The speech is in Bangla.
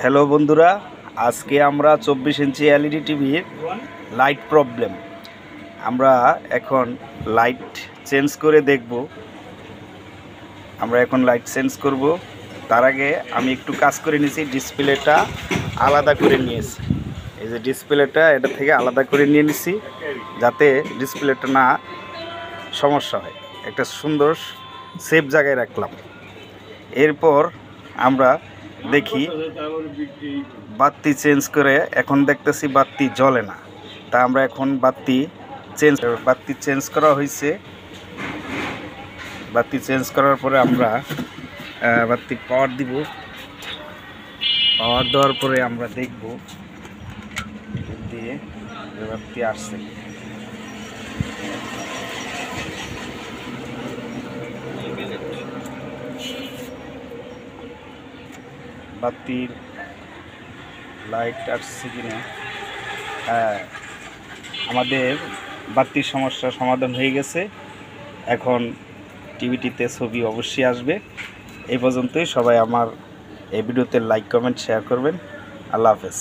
হ্যালো বন্ধুরা, আজকে আমরা 24 ইঞ্চি এলইডি টিভির লাইট প্রবলেম আমরা এখন লাইট চেঞ্জ করে দেখব। আমরা এখন লাইট চেঞ্জ করব। তার আগে আমি একটু কাজ করে নিয়েছি, ডিসপ্লেটা আলাদা করে নিয়েছি। এই যে ডিসপ্লেটা এটা থেকে আলাদা করে নিয়ে নিছি যাতে ডিসপ্লেটা না সমস্যা হয়। একটা সুন্দর সেফ জায়গায় রাখলাম। এরপর আমরা দেখি বাতি চেঞ্জ করে এখন দেখতেছি বাতি জ্বলে না। তা আমরা এখন বাতি চেঞ্জ করা হয়েছে। বাতি চেঞ্জ করার পরে আমরা বাতি পাওয়ার দিব। পাওয়ার দেওয়ার পরে আমরা দেখব দিয়ে বাতি আসছে। বাতির লাইট আসছে কিনা। হ্যাঁ, আমাদের বাতির সমস্যার সমাধান হয়ে গেছে। এখন টিভিটিতে ছবি অবশ্যই আসবে। এই পর্যন্তই। সবাই আমার এই ভিডিওতে লাইক কমেন্ট শেয়ার করবেন। আল্লাহ হাফেজ।